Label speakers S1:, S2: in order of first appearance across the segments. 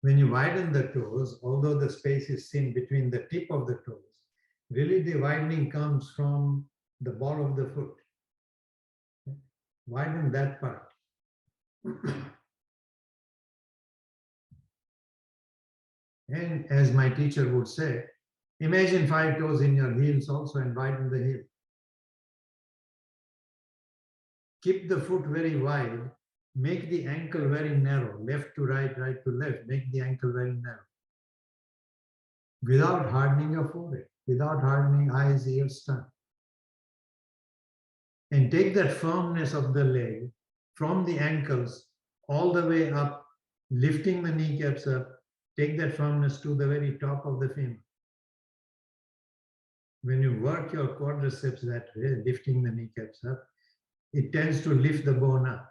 S1: When you widen the toes, although the space is seen between the tip of the toes, really the widening comes from the ball of the foot. Widen that part. And as my teacher would say, imagine 5 toes in your heels also and widen the heel. Keep the foot very wide, make the ankle very narrow, left to right, right to left, make the ankle very narrow. Without hardening your forehead, without hardening eyes, ears, tongue. And take that firmness of the leg from the ankles all the way up, lifting the kneecaps up, take that firmness to the very top of the femur. When you work your quadriceps that way, lifting the kneecaps up, it tends to lift the bone up.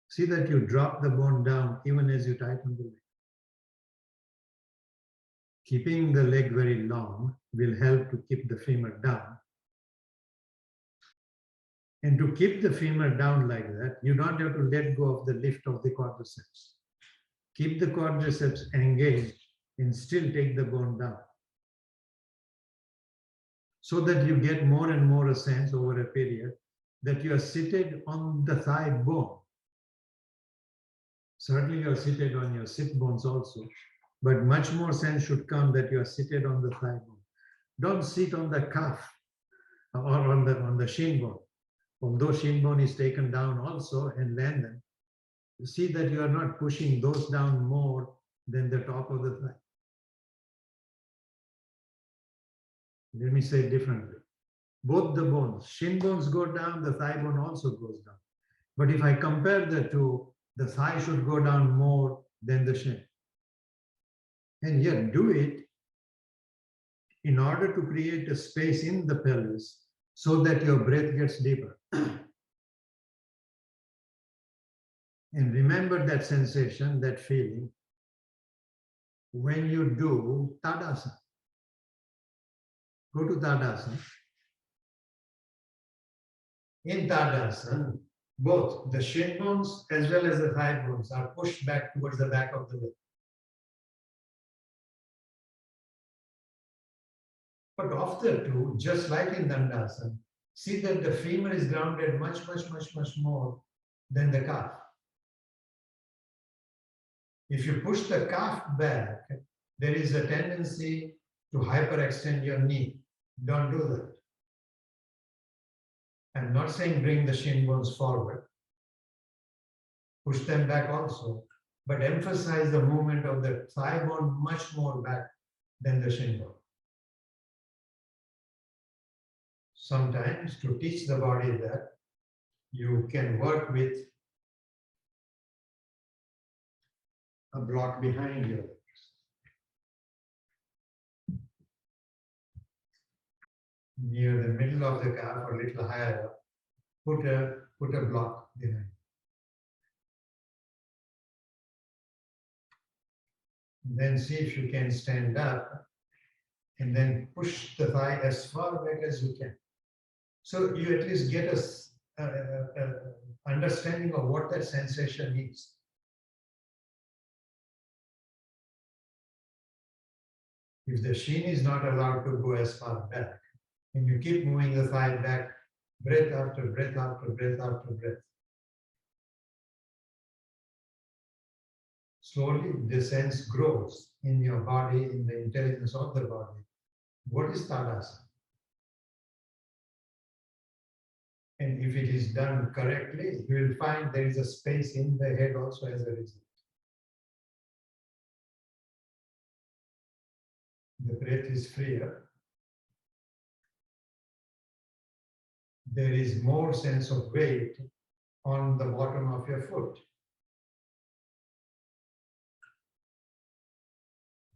S1: See that you drop the bone down even as you tighten the leg. Keeping the leg very long will help to keep the femur down. And to keep the femur down like that, you don't have to let go of the lift of the quadriceps. Keep the quadriceps engaged and still take the bone down. So that you get more and more a sense over a period that you are seated on the thigh bone. Certainly you are seated on your sit bones also, but much more sense should come that you are seated on the thigh bone. Don't sit on the calf or on the shin bone. Although shin bone is taken down also and lengthened, you see that you are not pushing those down more than the top of the thigh. Let me say it differently. Both the bones, shin bones go down, the thigh bone also goes down. But if I compare the two, the thigh should go down more than the shin. And yet do it in order to create a space in the pelvis so that your breath gets deeper. And remember that sensation, that feeling, when you do Tadasana. Go to Tadasana. In Tadasana, both the shin bones as well as the thigh bones are pushed back towards the back of the leg. But of the two, just like in Dandasana, see that the femur is grounded much more than the calf. If you push the calf back, there is a tendency to hyperextend your knee. Don't do that. I'm not saying bring the shin bones forward. Push them back also, but emphasize the movement of the thigh bone much more back than the shin bone. Sometimes to teach the body that, you can work with a block behind you. Near the middle of the calf or a little higher up, put a block behind. Then see if you can stand up and then push the thigh as far back as you can. So you at least get a understanding of what that sensation is. If the shin is not allowed to go as far back, and you keep moving the thigh back, breath after breath after breath after breath. Slowly, the sense grows in your body, in the intelligence of the body. What is Tadasana? And if it is done correctly, you will find there is a space in the head also as a result. The breath is freer. There is more sense of weight on the bottom of your foot.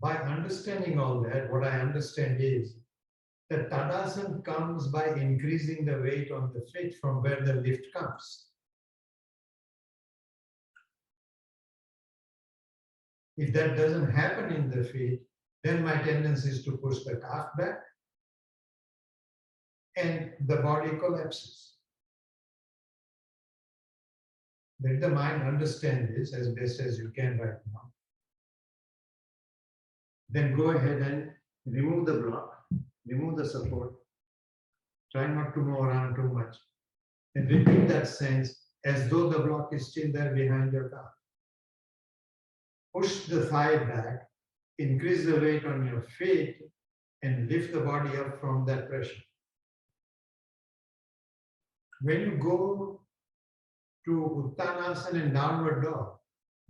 S1: By understanding all that, what I understand is that Tadasana comes by increasing the weight on the feet from where the lift comes. If that doesn't happen in the feet, then my tendency is to push the calf back and the body collapses. Let the mind understand this as best as you can right now. Then go ahead and remove the block, remove the support. Try not to move around too much. And repeat that sense as though the block is still there behind your calf. Push the thigh back, increase the weight on your feet, and lift the body up from that pressure. When you go to Uttanasana and downward dog,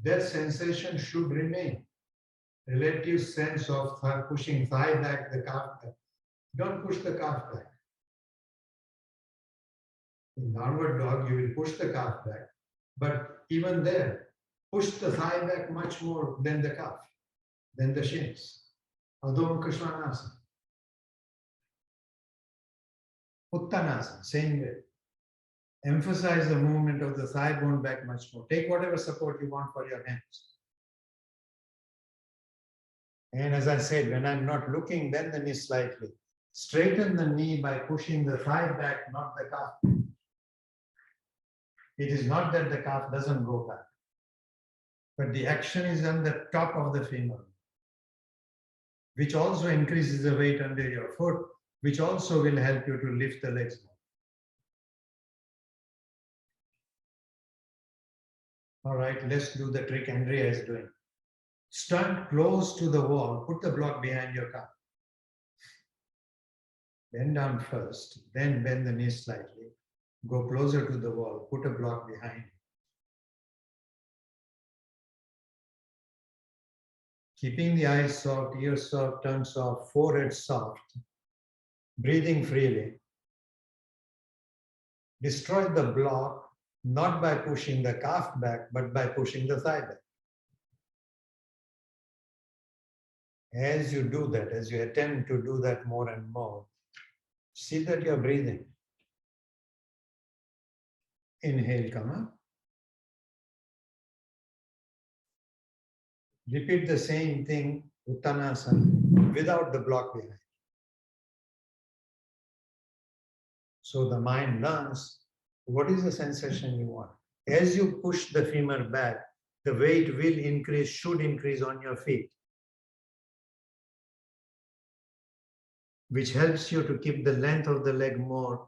S1: that sensation should remain. Relative sense of pushing thigh back, the calf back. Don't push the calf back. In downward dog, you will push the calf back, but even there, push the thigh back much more than the calf, than the shins. Adho Mukha Svanasana. Uttanasana, same way. Emphasize the movement of the thigh bone back much more. Take whatever support you want for your hands. And as I said, when I'm not looking, bend the knee slightly. Straighten the knee by pushing the thigh back, not the calf. It is not that the calf doesn't go back, but the action is on the top of the femur, which also increases the weight under your foot, which also will help you to lift the legs more. All right, let's do the trick Andrea is doing. Stand close to the wall, put the block behind your calf. Bend down first, then bend the knee slightly. Go closer to the wall, put a block behind. Keeping the eyes soft, ears soft, tongue soft, forehead soft. Breathing freely. Destroy the block not by pushing the calf back, but by pushing the thigh back. As you do that, as you attempt to do that more and more, see that you're breathing. Inhale, come up. Repeat the same thing, Uttanasana, without the block behind. So the mind learns what is the sensation you want. As you push the femur back, the weight will increase, should increase on your feet, which helps you to keep the length of the leg more.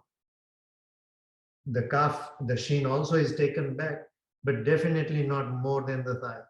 S1: The calf, the shin also is taken back, but definitely not more than the thigh.